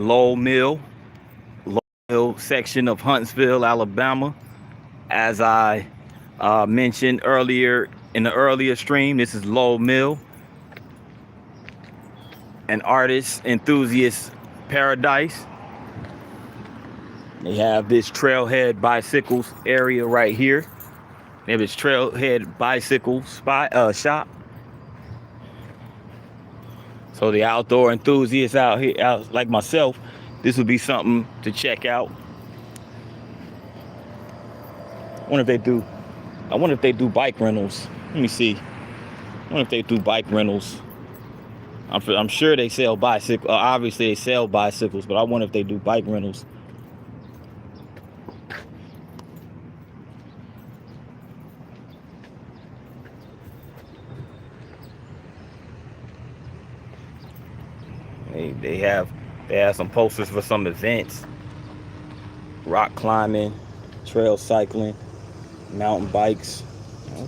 Lowe Mill, Lowe Mill section of Huntsville, Alabama. As I mentioned earlier in the earlier stream, this is Lowe Mill, an artist enthusiast paradise. They have this trailhead bicycles area right here. They have this trailhead bicycle shop. So the outdoor enthusiasts out here, like myself, this would be something to check out. I wonder if they do bike rentals. Let me see. I wonder if they do bike rentals. I'm sure they sell bicycles. Obviously they sell bicycles, but I wonder if they do bike rentals. They have some posters for some events. Rock climbing, trail cycling, mountain bikes.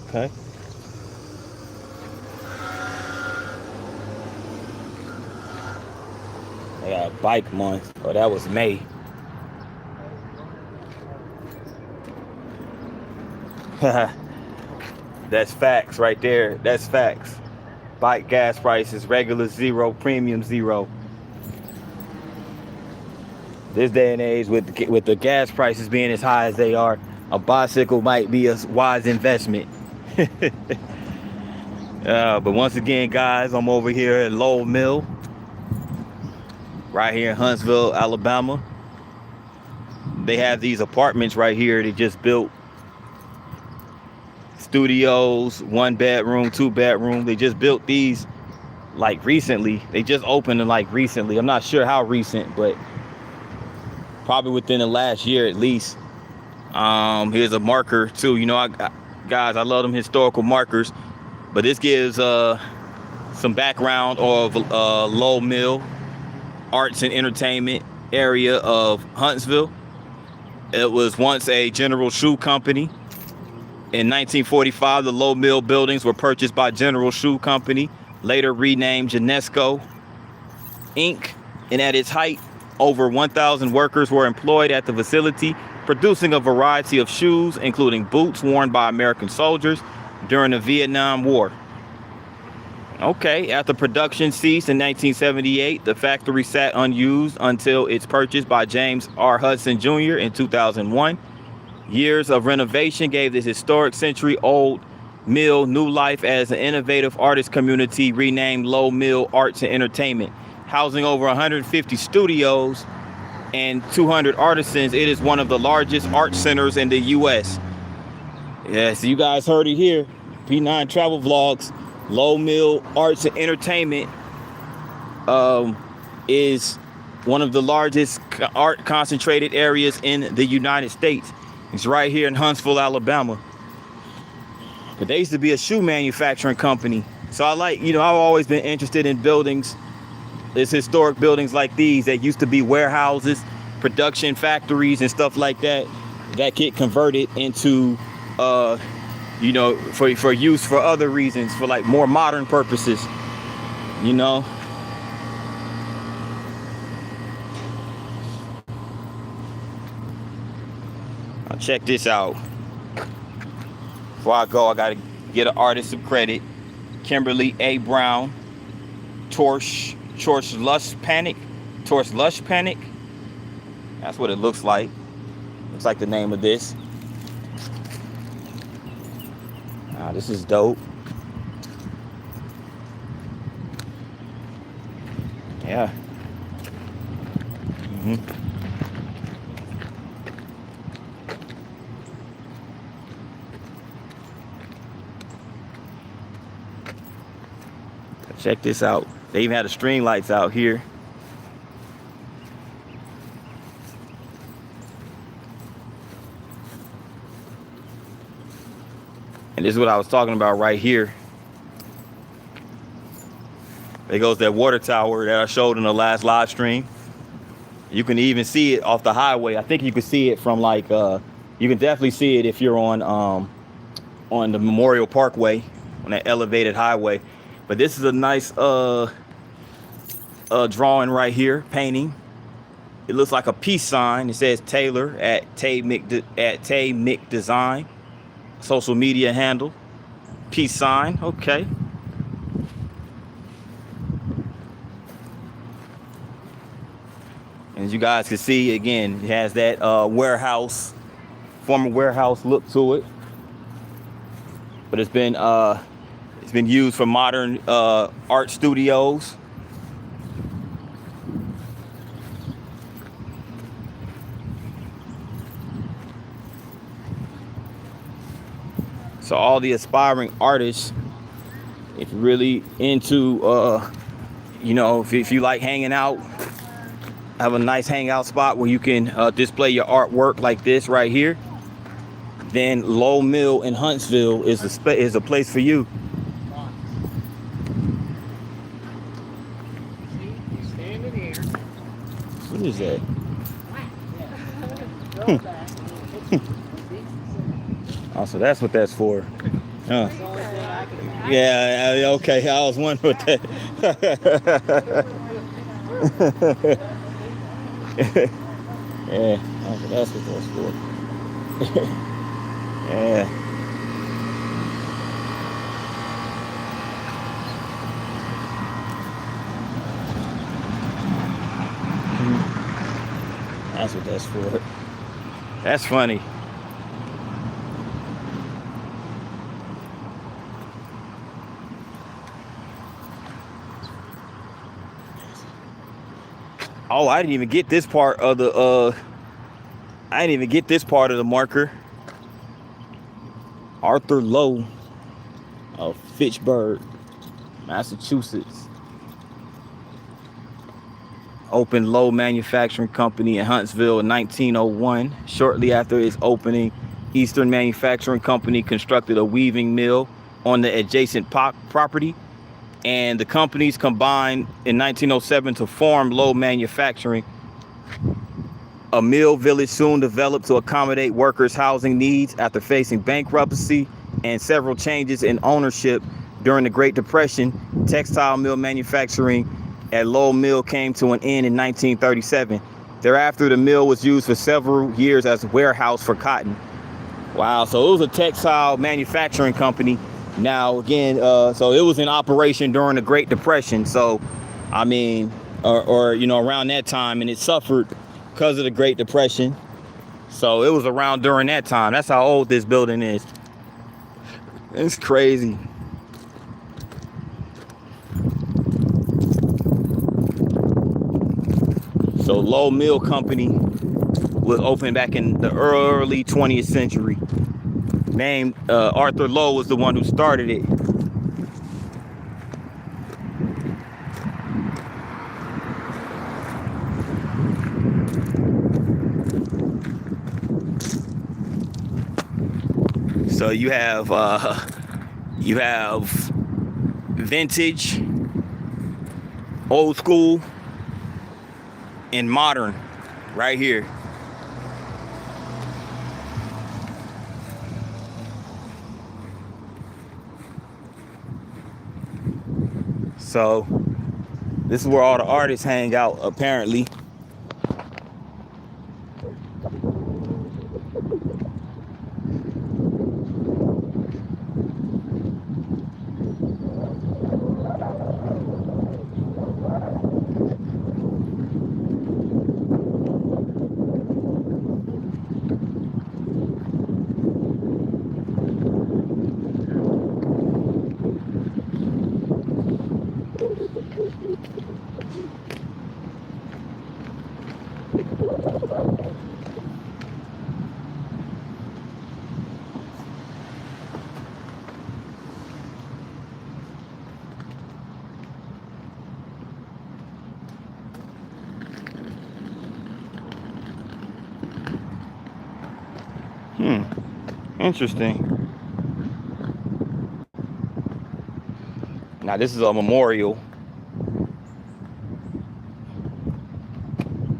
Okay. They got bike month. Oh, that was May. That's facts right there. That's facts. Bike gas prices, regular zero, premium zero. This day and age, with the gas prices being as high as they are, a bicycle might be a wise investment. But once again, guys, I'm over here at Lowe Mill, right here in Huntsville, Alabama. They have these apartments right here. They just built studios, 1 bedroom, 2 bedroom. They just built these like recently. They just opened them like recently. I'm not sure how recent, but probably within the last year at least. Here's a marker too. You know, guys, I love them historical markers. But this gives some background of Lowe Mill, arts and entertainment area of Huntsville. It was once a General Shoe Company. In 1945, the Lowe Mill buildings were purchased by General Shoe Company, later renamed Genesco Inc. And at its height, over 1,000 workers were employed at the facility, producing a variety of shoes, including boots worn by American soldiers during the Vietnam War. Okay, after production ceased in 1978, the factory sat unused until its purchase by James R. Hudson Jr. in 2001. Years of renovation gave this historic century-old mill new life as an innovative artist community renamed Lowe Mill Arts and Entertainment. Housing over 150 studios and 200 artisans, it is one of the largest art centers in the U.S. Yes, you guys heard it here. P9 Travel Vlogs. Lowe Mill Arts and Entertainment is one of the largest art concentrated areas in the United States. It's right here in Huntsville, Alabama. But they used to be a shoe manufacturing company. So I've always been interested in buildings. There's historic buildings like these that used to be warehouses, production factories and stuff like that get converted into for use for other reasons, for like more modern purposes, Now check this out. Before I go, I gotta get an artist some credit. Kimberly A. Brown, Torch Lush Panic. That's what it looks like. Looks like the name of this. This is dope. Yeah. Check this out. They even had the string lights out here. And this is what I was talking about right here. There goes that water tower that I showed in the last live stream. You can even see it off the highway. I think you can see it from like you can definitely see it if you're on the Memorial Parkway, on that elevated highway. But this is a nice drawing right here, painting. It looks like a peace sign. It says Taylor at Tay Mick Design. Social media handle. Peace sign. Okay. And as you guys can see, again, it has that warehouse, former warehouse look to it. But it's been used for modern art studios. So all the aspiring artists, if you're really into, you know, if you like hanging out, have a nice hangout spot where you can display your artwork like this right here, then Lowe Mill in Huntsville is a place for you. What is that? Oh, so that's what that's for. Huh. Yeah, okay. I was wondering what that. Yeah, okay, that's what that's for. Yeah. That's what that's for. That's funny. Oh, I didn't even get this part of the marker. Arthur Lowe of Fitchburg, Massachusetts. Opened Lowe Manufacturing Company in Huntsville in 1901. Shortly after its opening, Eastern Manufacturing Company constructed a weaving mill on the adjacent property, and the companies combined in 1907 to form Lowe Manufacturing. A mill village soon developed to accommodate workers' housing needs after facing bankruptcy and several changes in ownership during the Great Depression. Textile mill manufacturing at Lowe Mill came to an end in 1937. Thereafter, the mill was used for several years as a warehouse for cotton. Wow, so it was a textile manufacturing company. Now, again, so it was in operation during the Great Depression. So, I mean, or you know, around that time, and it suffered because of the Great Depression. So it was around during that time. That's how old this building is. It's crazy. So Lowe Mill Company was opened back in the early 20th century. Named Arthur Lowe was the one who started it. So you have vintage, old school, and modern right here. So this is where all the artists hang out, apparently. Interesting. Now this is a memorial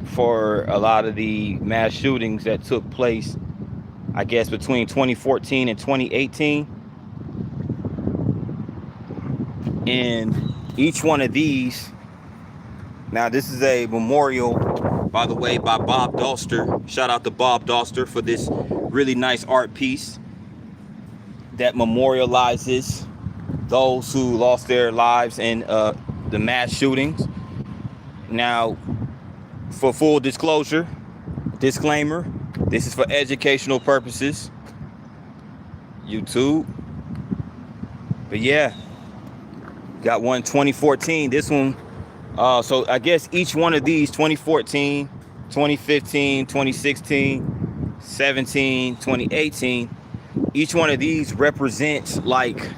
for a lot of the mass shootings that took place, I guess, between 2014 and 2018. And each one of these, now this is a memorial by the way, by Bob Doster. Shout out to Bob Doster for this really nice art piece that memorializes those who lost their lives in the mass shootings. Now, for full disclosure, disclaimer, this is for educational purposes. YouTube. But yeah, got one 2014. This one, so I guess each one of these, 2014, 2015, 2016, 17, 2018, each one of these represents like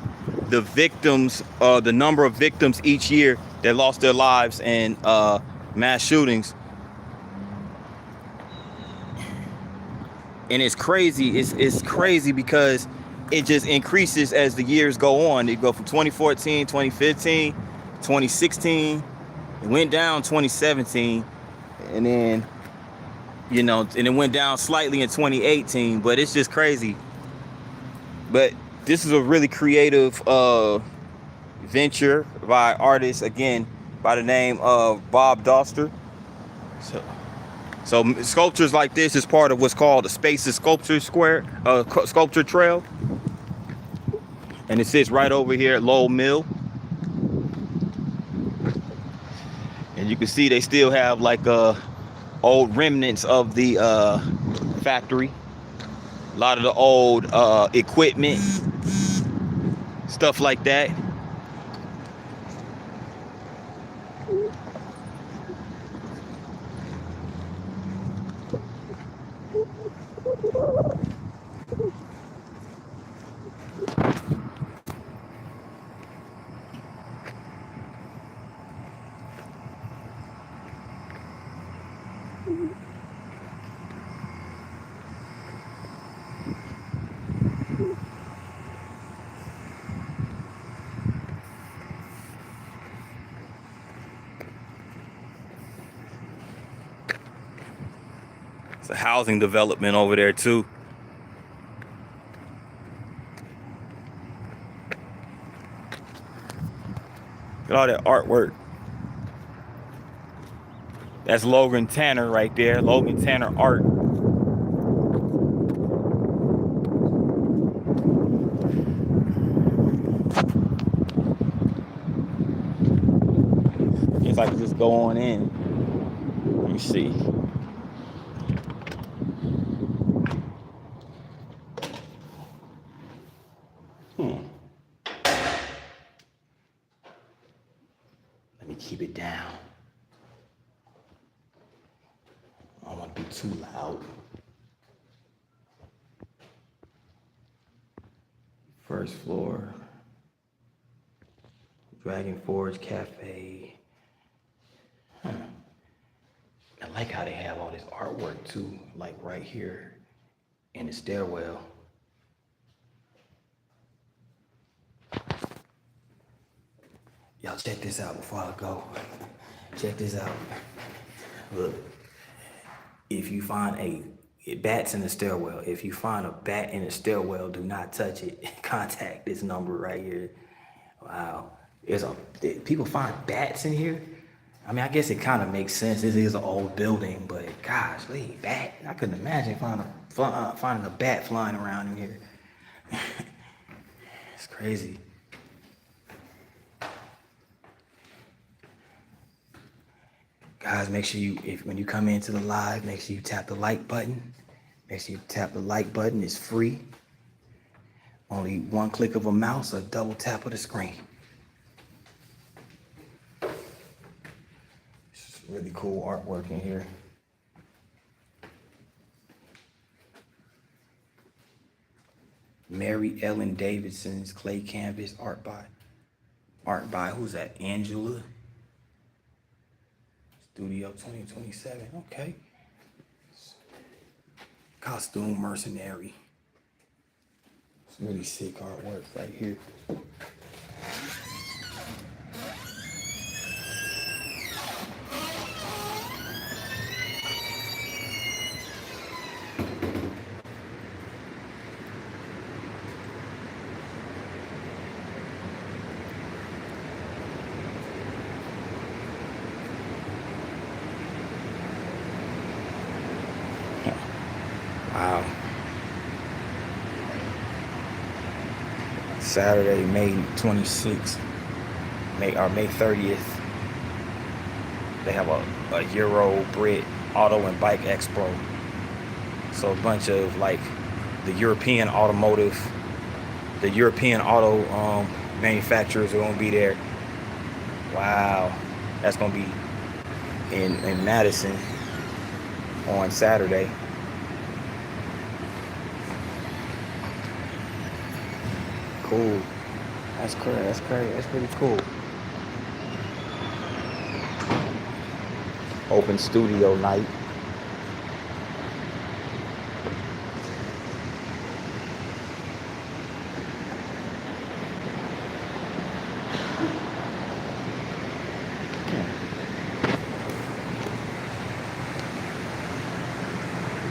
the victims, the number of victims each year that lost their lives in mass shootings. And it's crazy. It's crazy because it just increases as the years go on. They go from 2014, 2015, 2016. It went down 2017, and then, you know, and it went down slightly in 2018. But it's just crazy. But this is a really creative venture by artists, again, by the name of Bob Doster. So sculptures like this is part of what's called the Spaces Sculpture Square, Sculpture Trail. And it sits right over here at Lowe Mill. And you can see they still have like old remnants of the factory. A lot of the old equipment, stuff like that. It's a housing development over there too. Look at all that artwork. That's Logan Tanner right there. Logan Tanner art. Guess I can just go on in. Let me see. Let me keep it down. I don't want to be too loud. First floor. Dragon Forge Cafe. I like how they have all this artwork too, like right here in the stairwell. Y'all check this out before I go. Check this out. Look, if you find bats in the stairwell, if you find a bat in the stairwell, do not touch it. Contact this number right here. Wow. People find bats in here? I mean, I guess it kind of makes sense. This is an old building, but gosh, bat. I couldn't imagine finding a bat flying around in here. It's crazy. Guys, make sure when you come into the live, make sure you tap the like button. Make sure you tap the like button. It's free. Only one click of a mouse or double tap of the screen. It's really cool artwork in here. Mary Ellen Davidson's clay canvas art by who's that? Angela. Studio 2027. Okay. Costume Mercenary. It's really sick artwork right here. Wow. Saturday, May 26th, May 30th. They have a Euro Brit Auto and Bike Expo. So a bunch of like the European auto manufacturers are gonna be there. Wow, that's gonna be in Madison on Saturday. Cool. That's crazy. That's crazy. That's pretty cool. Open studio night.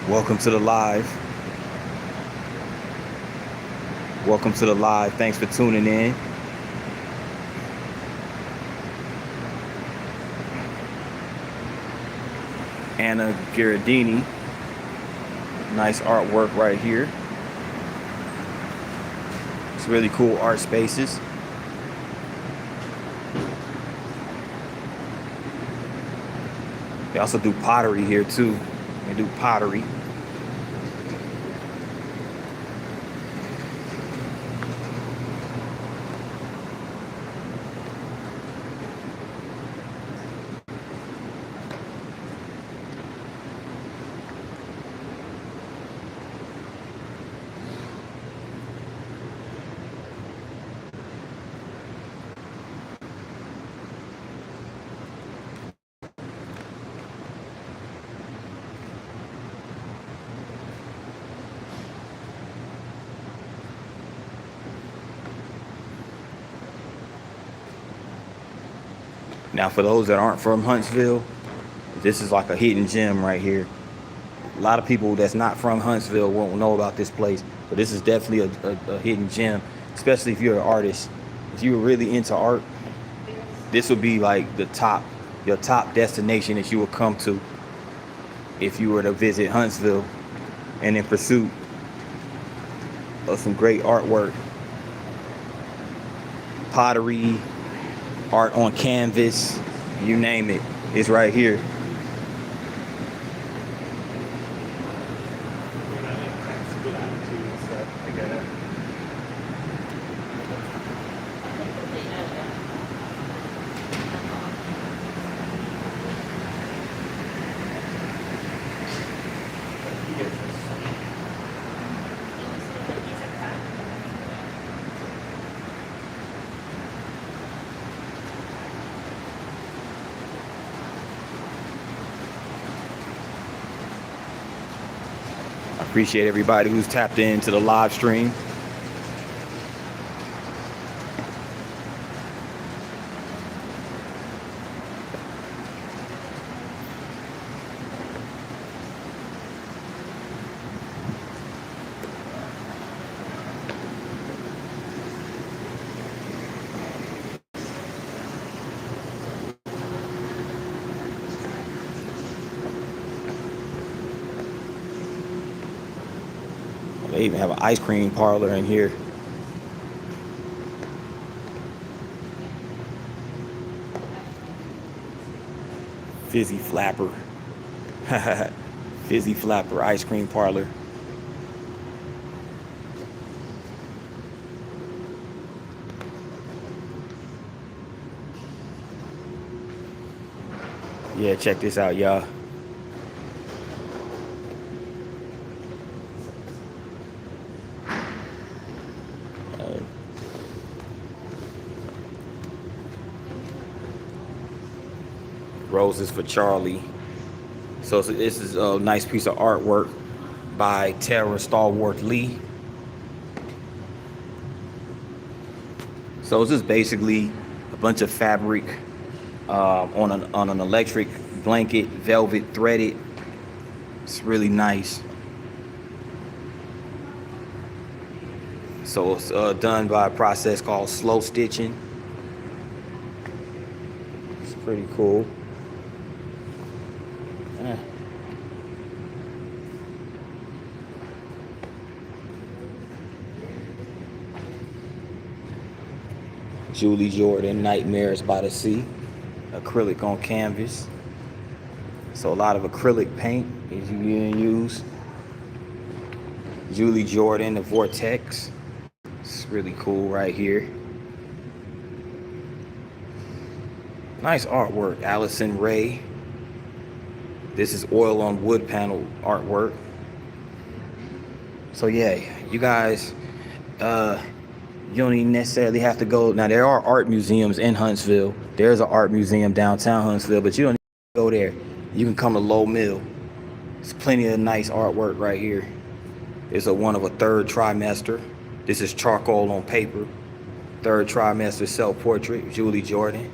Welcome to the live. Welcome to the live. Thanks for tuning in. Anna Giardini. Nice artwork right here. It's really cool art spaces. They also do pottery here too. They do pottery. Now, for those that aren't from Huntsville, this is like a hidden gem right here. A lot of people that's not from Huntsville won't know about this place, but this is definitely a hidden gem, especially if you're an artist. If you're really into art, this would be like your top destination that you would come to if you were to visit Huntsville and in pursuit of some great artwork. Pottery, art on canvas, you name it, it's right here. Appreciate everybody who's tapped into the live stream. They even have an ice cream parlor in here. Fizzy Flapper. Fizzy Flapper ice cream parlor. Yeah, check this out, y'all. Roses for Charlie. So this is a nice piece of artwork by Tara Stalwart Lee. So it's just basically a bunch of fabric on an electric blanket, velvet threaded. It's really nice. So it's done by a process called slow stitching. It's pretty cool. Julie Jordan, Nightmares by the Sea, acrylic on canvas. So a lot of acrylic paint is being used. Julie Jordan, the Vortex. It's really cool right here. Nice artwork, Allison Ray. This is oil on wood panel artwork. So yeah, you guys, you don't even necessarily have to go. Now there are art museums in Huntsville. There's an art museum downtown Huntsville, but you don't need to go there. You can come to Lowe Mill. There's plenty of nice artwork right here. It's one of a third trimester. This is charcoal on paper. Third trimester self-portrait, Julie Jordan.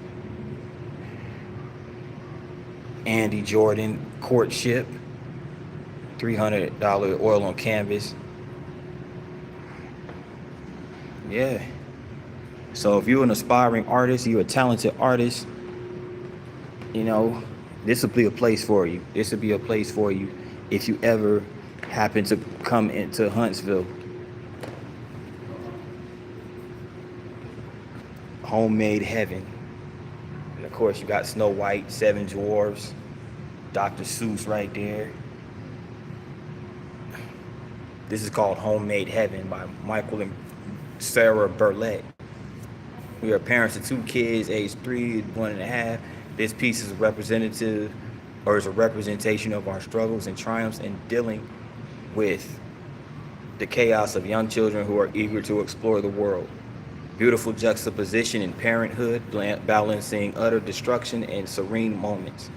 Andy Jordan, Courtship. $300 oil on canvas. Yeah. So if you're an aspiring artist, you're a talented artist, you know, this will be a place for you. This will be a place for you if you ever happen to come into Huntsville. Homemade Heaven. And of course you got Snow White, Seven Dwarfs, Dr. Seuss right there. This is called Homemade Heaven by Michael and Sarah Burlett. We are parents of 2 kids, age 3 and 1.5. This piece is a representative, or is a representation of our struggles and triumphs in dealing with the chaos of young children who are eager to explore the world. Beautiful juxtaposition in parenthood, balancing utter destruction and serene moments.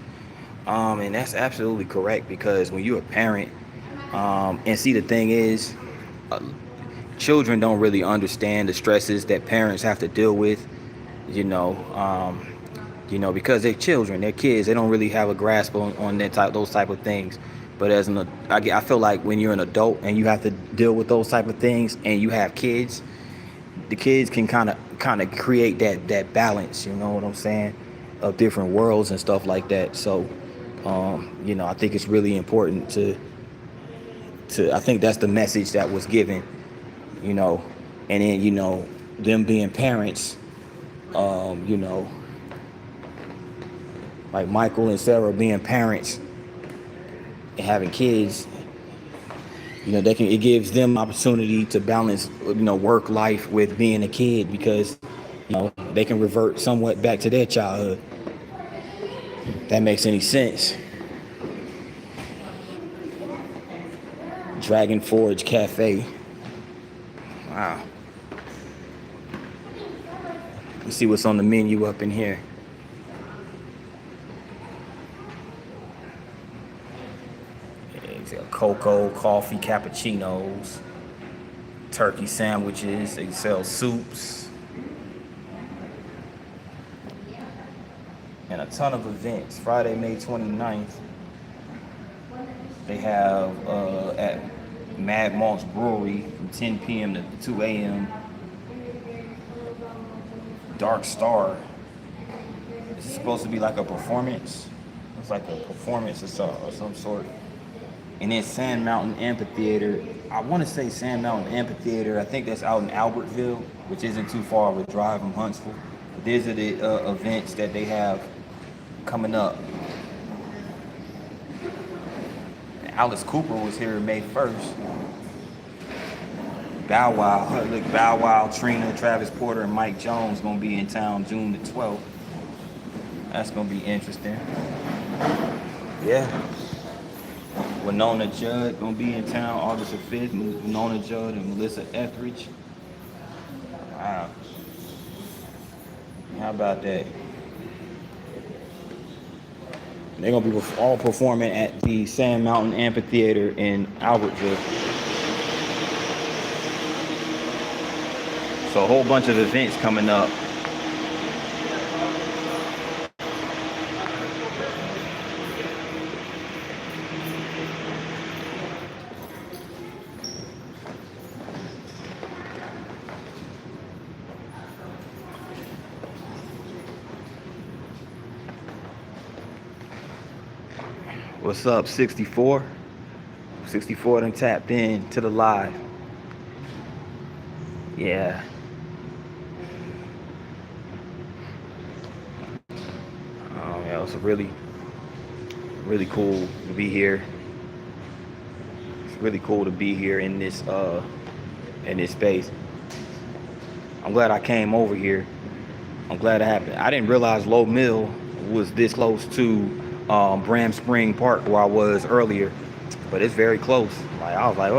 And that's absolutely correct, because when you're a parent, and see, the thing is, children don't really understand the stresses that parents have to deal with, because they're children, they're kids. They don't really have a grasp on those type of things. But I feel like when you're an adult and you have to deal with those type of things, and you have kids, the kids can kind of create that balance. You know what I'm saying? Of different worlds and stuff like that. So, I think it's really important to. I think that's the message that was given. And then them being parents, like Michael and Sarah being parents and having kids, it gives them opportunity to balance, work life with being a kid, because they can revert somewhat back to their childhood. If that makes any sense. Dragon Forge Cafe. Wow. Let's see what's on the menu up in here. Cocoa, coffee, cappuccinos, turkey sandwiches. They sell soups. And a ton of events. Friday, May 29th. They have at Mad Malt's Brewery from 10 p.m. to 2 a.m. Dark Star. This is supposed to be like a performance. It's like a performance of some sort. And then Sand Mountain Amphitheater. I want to say Sand Mountain Amphitheater. I think that's out in Albertville, which isn't too far of a drive from Huntsville. But these are the events that they have coming up. Alice Cooper was here May 1st. Bow Wow, Trina, Travis Porter, and Mike Jones gonna be in town June the 12th. That's gonna be interesting. Yeah. Winona Judd gonna be in town August the 5th. Winona Judd and Melissa Etheridge. Wow. How about that? They're gonna be all performing at the Sand Mountain Amphitheater in Albertville. So a whole bunch of events coming up. What's up, 64? 64 done tapped in to the live. Yeah. So it's really, really cool to be here. It's really cool to be here in this space. I'm glad I came over here. I'm glad it happened. I didn't realize Lowe Mill was this close to Bram Spring Park where I was earlier, but it's very close. Like I was like,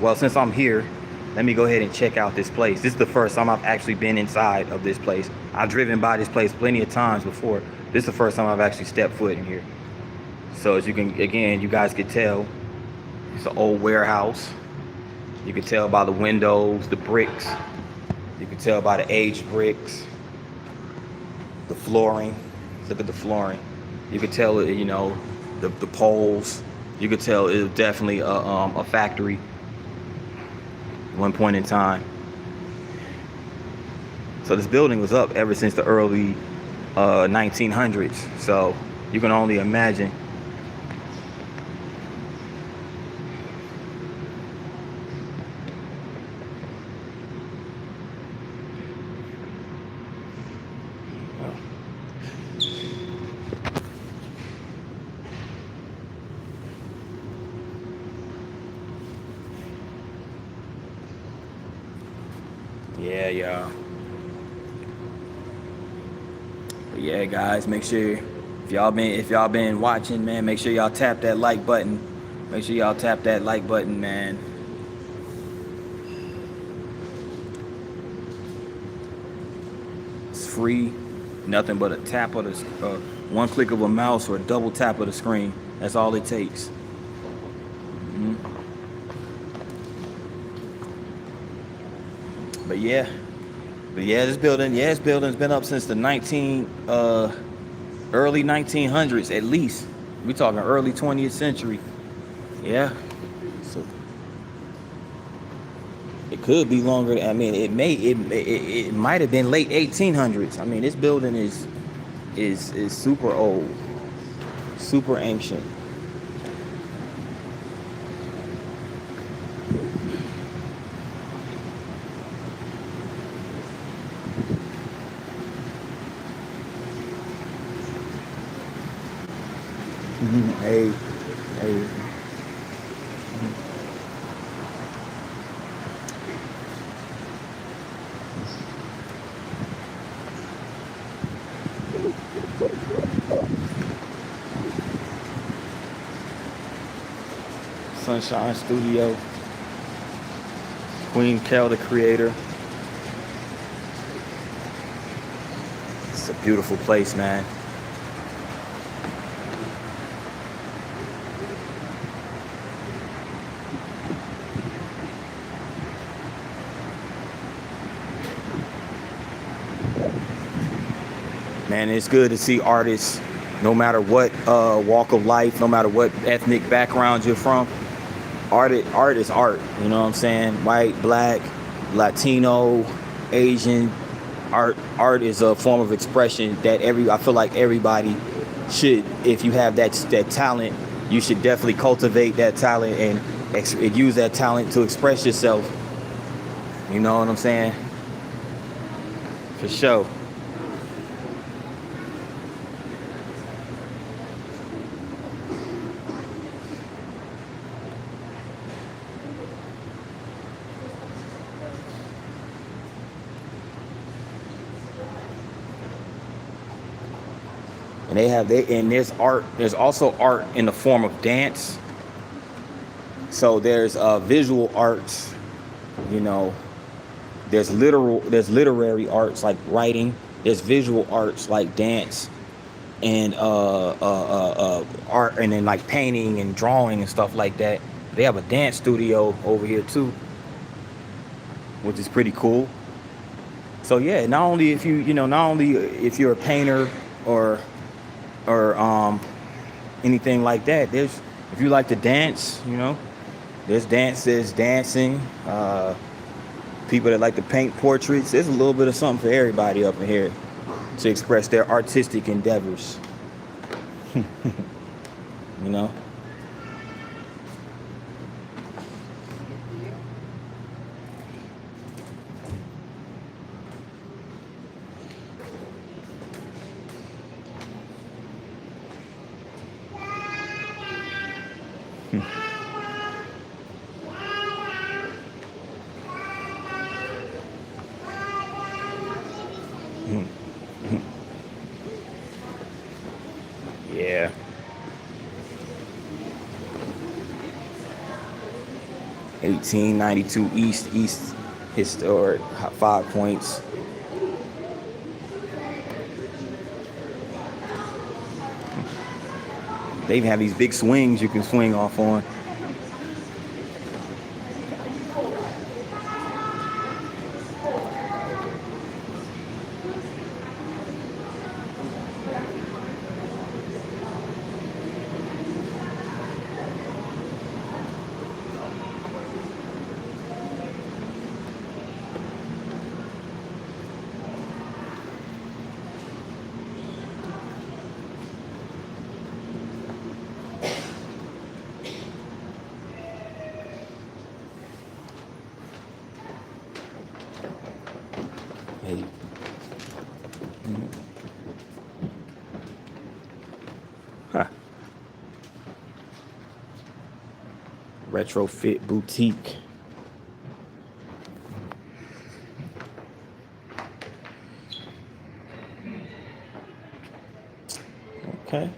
well, since I'm here, let me go ahead and check out this place. This is the first time I've actually been inside of this place. I've driven by this place plenty of times before. This is the first time I've actually stepped foot in here. So as you can, again, you guys could tell, it's an old warehouse. You can tell by the windows, the bricks. You can tell by the aged bricks, the flooring. Look at the flooring. You could tell, you know, the poles. You could tell it was definitely a factory at one point in time. So this building was up ever since the early 1900s. So you can only imagine. Yeah, y'all. But yeah, guys, make sure if y'all been watching, man, make sure y'all tap that like button. Make sure y'all tap that like button, man. It's free. Nothing but a tap of the one click of a mouse or a double tap of the screen. That's all it takes. But yeah, this building's been up since the early 1900s at least. We talking early 20th century. Yeah. So it could be longer. I mean, it might have been late 1800s. I mean, this building is super old, super ancient. Hey. Sunshine Studio. Queen Kel, the creator. It's a beautiful place, man. Man, it's good to see artists, no matter what walk of life, no matter what ethnic background you're from. Art is art, you know what I'm saying? White, black, Latino, Asian. Art is a form of expression that I feel like everybody should, if you have that talent, you should definitely cultivate that talent and use that talent to express yourself. You know what I'm saying? For sure. And there's also art in the form of dance. So there's visual arts, you know, there's literary arts like writing, there's visual arts like dance and art, and then like painting and drawing and stuff like that. They have a dance studio over here too, which is pretty cool. So yeah, not only if you're a painter or anything like that, if you like to dance, you know, there's dancing, people that like to paint portraits. There's a little bit of something for everybody up in here to express their artistic endeavors. You know. Yeah. 1892 East historic 5 points. They even have these big swings you can swing off on. Hey. Huh. Retrofit boutique. Okay.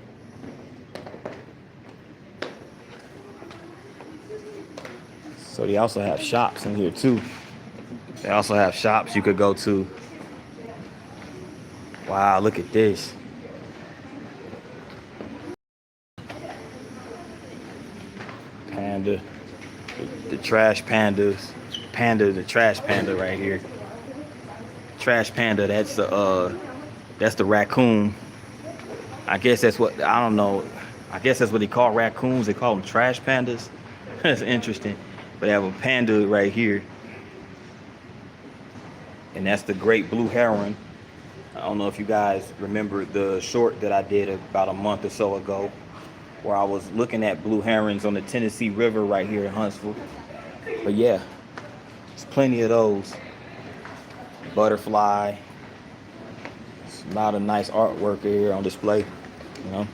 So they also have shops in here too. They also have shops you could go to. Wow, look at this. Panda. The trash pandas. The trash panda right here. Trash panda, that's the raccoon. I guess that's what, I don't know. I guess that's what they call raccoons. They call them trash pandas. That's interesting. But they have a panda right here. And that's the great blue heron. I don't know if you guys remember the short that I did about a month or so ago, where I was looking at blue herons on the Tennessee River right here in Huntsville. But yeah, there's plenty of those. Butterfly. There's a lot of nice artwork here on display, you know.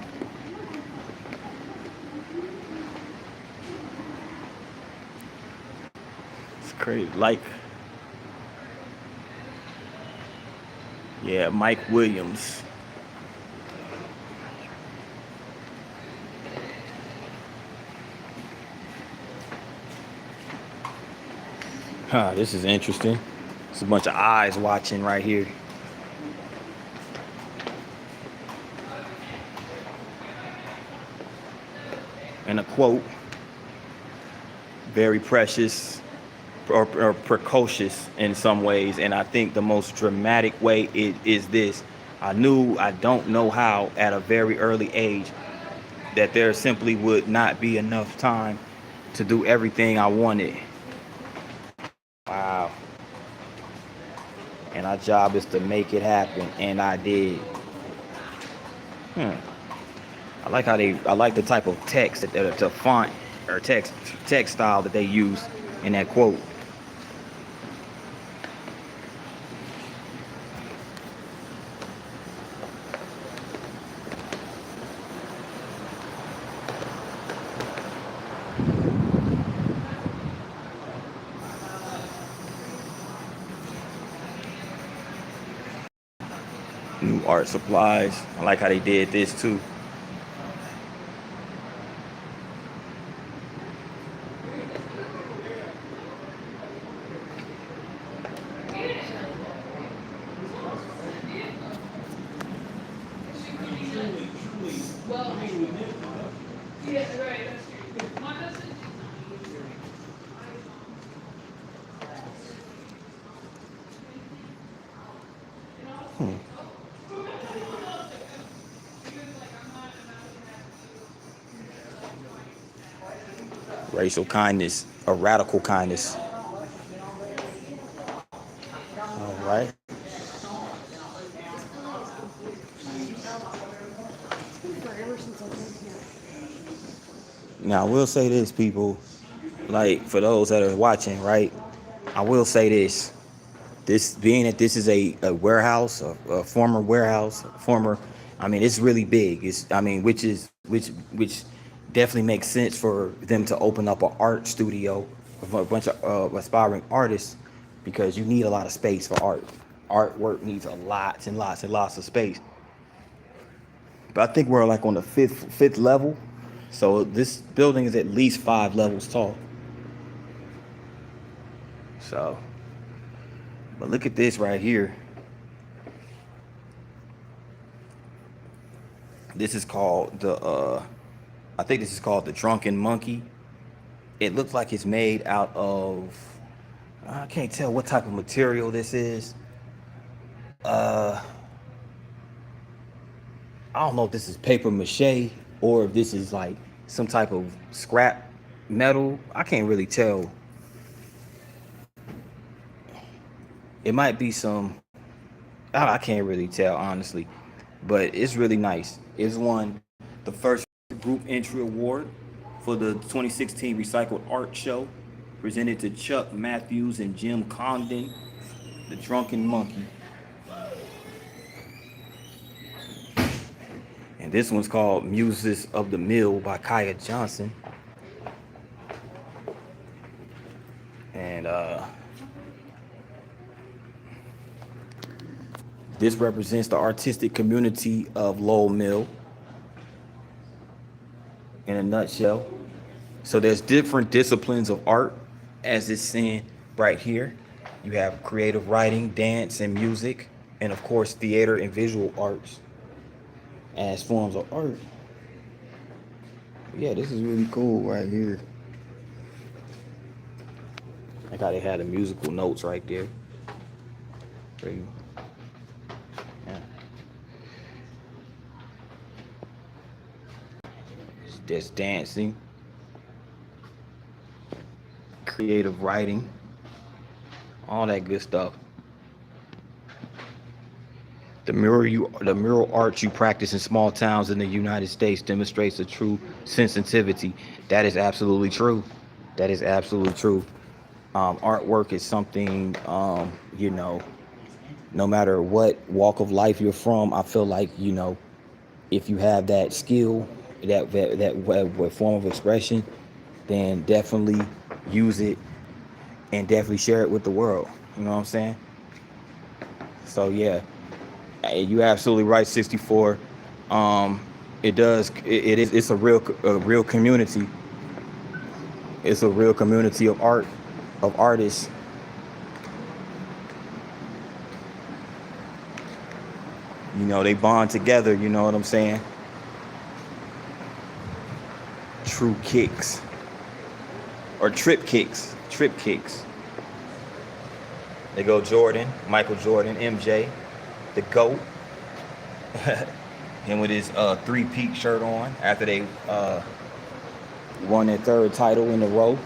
It's crazy. Like, yeah, Mike Williams. Huh, this is interesting. It's a bunch of eyes watching right here. And a quote, very precious or precocious in some ways. And I think the most dramatic way is this. I don't know how at a very early age that there simply would not be enough time to do everything I wanted. Wow. And our job is to make it happen, and I did. I like the type of text that the font or text style that they use in that quote. New art supplies. I like how they did this too. Racial kindness, or radical kindness. All right. Now I will say this, people, like for those that are watching, right? I will say this. This being that this is a warehouse, a former warehouse, I mean, it's really big. It's, I mean, which definitely makes sense for them to open up an art studio with a bunch of aspiring artists, because you need a lot of space for art. Artwork needs a lots and lots and lots of space. But I think we're like on the fifth level, so this building is at least 5 levels tall. So, but look at this right here. This is called the I think this is called the Drunken Monkey. It looks like it's made out of, I can't tell what type of material this is. Uh, I don't know if this is paper mache or if this is like some type of scrap metal. I can't really tell. It might be some, I can't really tell honestly, but it's really nice. It's won the first group entry award for the 2016 Recycled Art Show, presented to Chuck Matthews and Jim Condon, the Drunken Monkey. And this one's called Muses of the Mill by Kaya Johnson. And this represents the artistic community of Lowe Mill in a nutshell. So there's different disciplines of art, as it's seen right here. You have creative writing, dance, and music, and of course theater and visual arts as forms of art. Yeah, this is really cool right here. I got it had the musical notes right there. Yeah. There's dancing, creative writing, all that good stuff. The mural art you practice in small towns in the United States demonstrates a true sensitivity. That is absolutely true. That is absolutely true. Artwork is something, no matter what walk of life you're from, I feel like, if you have that skill, that form of expression, then definitely use it and definitely share it with the world. You know what I'm saying? So yeah, you absolutely right, 64. It does. It's a real community. It's a real community of artists. They bond together. You know what I'm saying? True kicks or trip kicks. Trip kicks. They go Jordan, Michael Jordan, MJ, the GOAT. Him with his three-peat shirt on after they won their third title in a row.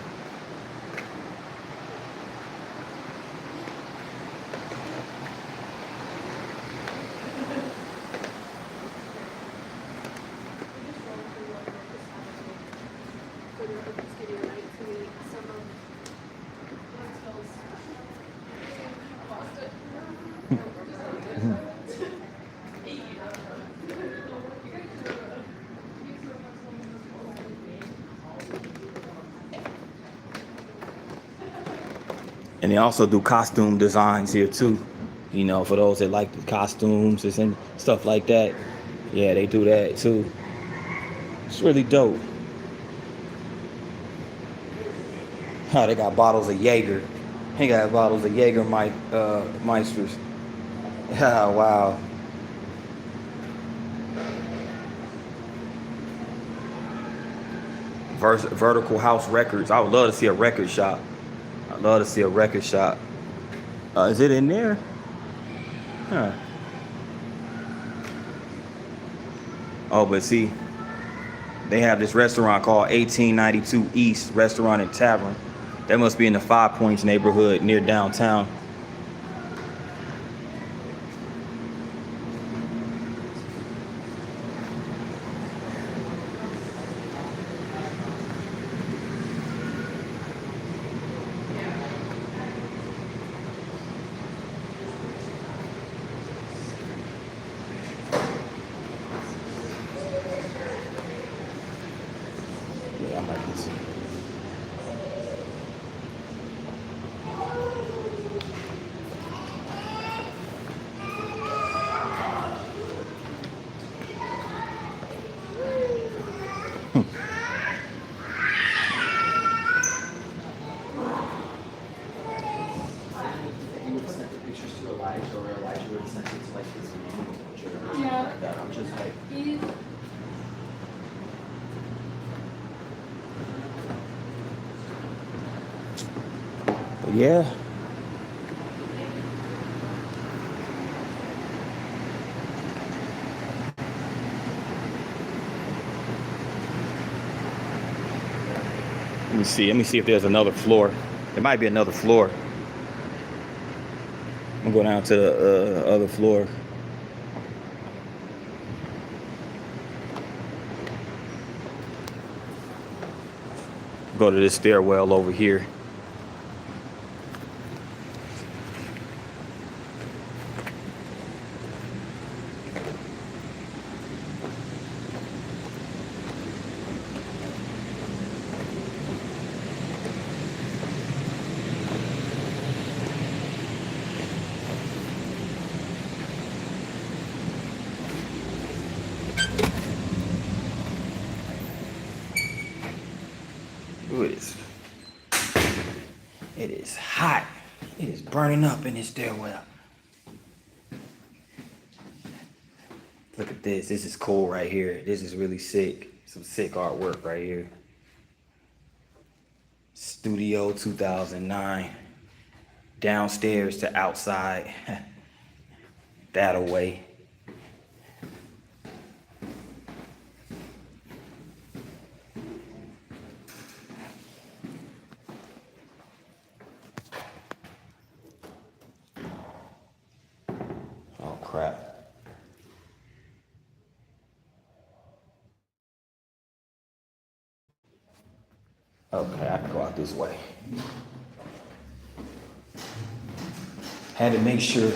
And they also do costume designs here too. For those that like the costumes and stuff like that. Yeah, they do that too. It's really dope. Oh, they got bottles of Jaeger. They got bottles of Jaeger Meisters. Oh, wow. Vertical House Records. I would love to see a record shop. I'd love to see a record shop. Is it in there? Huh. Oh, but see, they have this restaurant called 1892 East Restaurant and Tavern. That must be in the Five Points neighborhood near downtown. lines. But yeah. Let me see if there's another floor. There might be another floor. I'm going down to the other floor. Go to this stairwell over here. Ooh, it is hot. It is burning up in this stairwell. Look at this. This is cool right here. This is really sick. Some sick artwork right here. Studio 2009. Downstairs to outside. That away. Oh crap. Okay, I can go out this way. Had to make sure.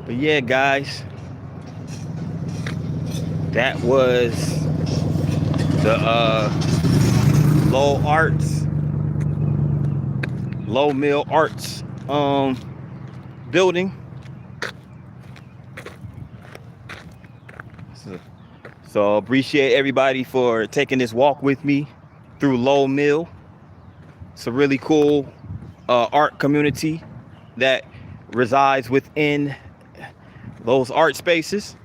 But yeah, guys. That was the Lowe Mill Arts building. So appreciate everybody for taking this walk with me through Lowe Mill. It's a really cool art community that resides within those art spaces.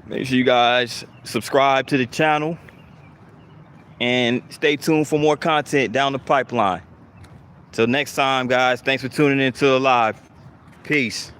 Make sure you guys subscribe to the channel and stay tuned for more content down the pipeline. Till next time, guys, thanks for tuning in to the live. Peace.